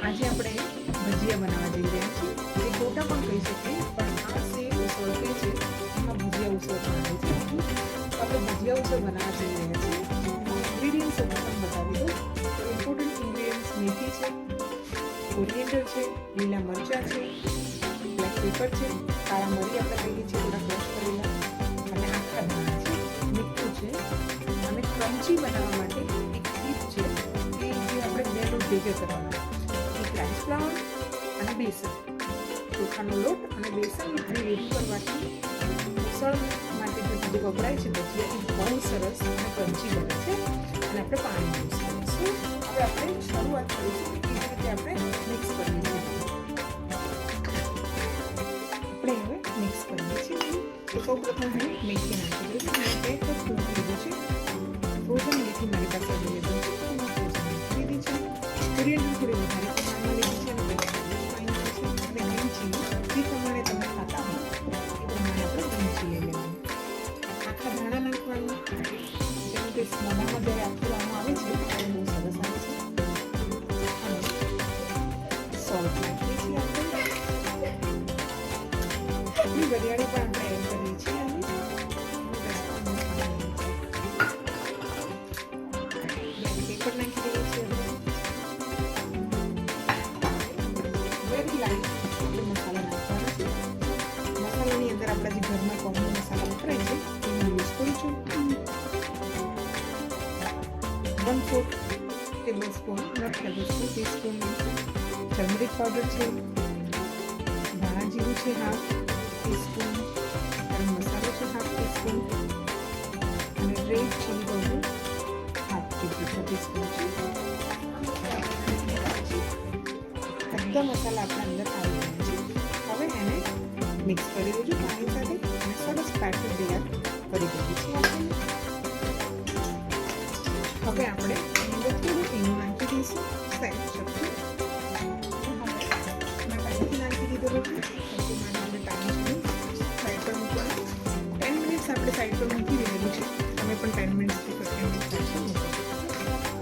આજે આપણે ભજીયા બનાવવા જઈ રહ્યા છીએ, જે ગોટા પણ કહી શકીએ, પણ આ સેવ ઉસળ કે છે એમાં ભજીયા ઉસળ બનાવે છે. તો આપણે ભજીયા ઉસળ બનાવવા જઈ રહ્યા છીએ. ઇન્ગ્રીડિયન્ટ્સ પણ બતાવી દઉં. તો ઇમ્પોર્ટન્ટ ઇન્ગ્રીડિયન્ટ્સ મેથી છે, કોરિએન્ડર છે, લીલા મરચાં છે, બ્લેક પેપર છે, કાળા મરી આપણે કહીએ છીએ થોડા ક્રશ કરેલા, અને આખા ધાણા છે, મીઠું છે, અને ક્રન્ચી બનાવવા માટે એક ટીપ છે કે જે આપણે બે લોટ ભેગા કરવાના, એક રાઈસ ફ્લાવર અને બેસન, ચોખાનો લોટ અને બેસન અને રેડી કરવાથી ઉસળ માટે જે બધું વપરાય છે ભજીયા એ બહુ સરસ અને ક્રન્ચી બને છે. અને આપણે પાણી યુઝ કરીશું. હવે આપણે શરૂઆત કરીશું કે કેવી રીતે આપણે મિક્સ કરીએ છીએ. આપણે હવે મિક્સ કરીએ છીએ. તો સૌ પ્રથમ હું મેથી નાખી દઉં છું. મેં 2 કપ દૂધ લીધું છે. ફ્રોઝન મેથી મારી પાસે અવેલેબલ છે. એમાં ફ્રોઝન મેથી લીધી છે. કોરિએન્ડર થોડી વધારે પ્રમાણમાં લીધી છે અને ગ્રીન ચીલી જે પ્રમાણે તમે ખાતા હો એ પ્રમાણે આપણે ગ્રીન ચીલી લેવાનું. આખા ધાણા નાખવાનું. તેનું ટેસ્ટ મોઢામાં જ્યારે આપવામાં આવે છે ત્યારે બહુ સરસ આવે છે. અને સોલ્ટ નાખીએ છીએ આપણે. વરિયાળી પણ આપણે એડ કરીએ છીએ. પેપર નાખી દઈએ છીએ. વેરી લાઈટ આપણે મસાલા નાખવાના છે. મસાલાની અંદર આપણા જે ઘરમાં કોમન મસાલા વપરાય છે એનો યુઝ કરીશું. 1/4 tablespoon not tablespoon teaspoon turmeric powder છે. ધાણા જીરું છે હાફ ટીસ્પૂન. ગરમ મસાલો છે હાફ ટીસ્પૂન. અને red chilli powder half teaspoon છે. બધા મસાલા આપણા અંદર આવી ગયા છે. હવે એને મિક્સ કરી દેજો પાણી સાથે અને સરસ બેટર તૈયાર કરી દઈએ છીએ. હવે આપણે એની અંદર થોડું ઈનો નાખી દઈશું. સાઈડ શકશું મેં પહેલેથી નાખી દીધેલું છે. પછી મારે મને ટાઈમ સાઈડ પર મૂકવાનું. 10 મિનિટ્સ આપણે સાઈડ પર મૂકી દીધેલું છે. તમે પણ 10 મિનિટ્સથી 15 મિનિટ સાઈડ પર મૂકો.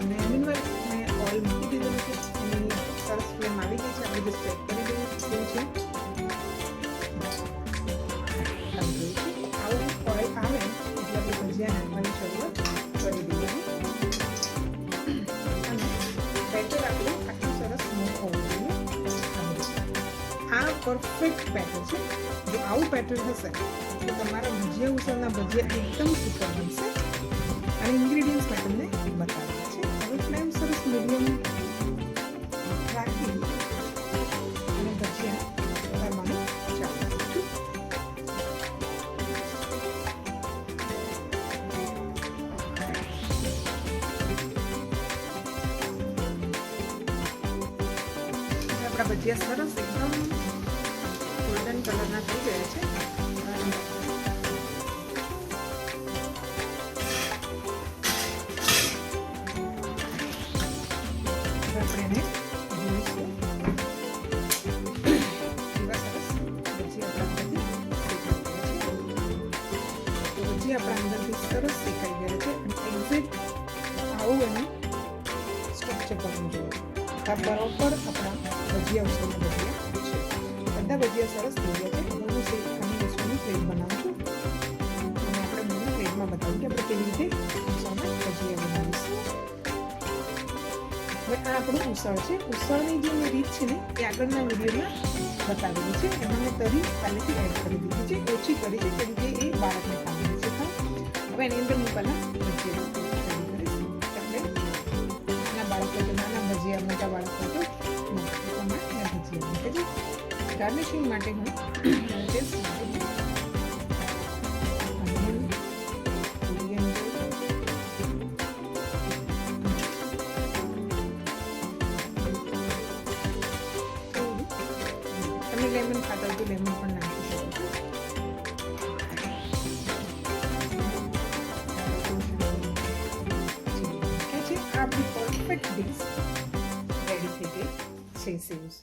અને મીનવાઇલ મેં ઓઇલ મૂકી દીધેલું છે. એની સરસ ફ્લેમ આવી ગઈ છે. આપણે જે સ્પ્રેડ કરી દેવું છે. આવું ઓઇલ આવે એટલે આપણે ભજીયા નાખવાની શરૂઆત કરી દઈએ. અને બેટર આપણું આટલું સરસ સ્મૂથ હોવું જોઈએ. આ પરફેક્ટ બેટર છે. જો આવું બેટર હશે તો તમારા ભજીયા ઉસળના ભજીયા એકદમ સુપર બનશે. અને ઇન્ગ્રીડિયન્ટ્સ મેં તમને બતાવ્યા છે. હવે ફ્લેમ સરસ મીડિયમ રાખી અને ભજીયા કરવાનું ચાલુ કરીશું. આપણા ભજીયા સરસ એકદમ ગોલ્ડન કલરના થઈ ગયા છે. આપણે એને જોઈશું. એવા સરસ ભજીયા આપણા અંદરથી સરસ શેકાઈ ગયા છે. અને એક્ઝેક્ટ આવું એનું સ્ટ્રક્ચર કરવું જોઈએ. આ બરોબર આપણા ભજીયા ઉસળના ભજીયા છે. બધા ભજીયા સરસ થઈ ગયા છે. હવે હું આની વસ્તુની પ્લેટ બનાવું છું. અને આપણે મને પ્લેટમાં બતાવ્યું કે આપણે કેવી રીતે ઉસળના ભજીયા બનાવીશું. હવે આ આપણું ઉસળ છે. ઉસળની જે રીત છે ને એ આગળના વિડીયોમાં બતાવેલી છે. એમાં મેં તરી પહેલેથી એડ કરી દીધી છે. ઓછી કરી છે કેમ કે એ બાળકને ખાવાની છે. હવે એની અંદર હું પહેલાં ભજીયા કરીશ. આપણે નાના બાળકો તો નાના ભજીયા, મોટા બાળકો તો મોટા ભજીયા મૂકે છે. ગાર્નિશિંગ માટે હું ટેસ્ટ માટે તમે લેમન ખાતા હોય તો લેમન પણ નાખી શકો છો. આપણી પરફેક્ટ ડીશ રેડી થઈ ગઈ છે. સેવ્સ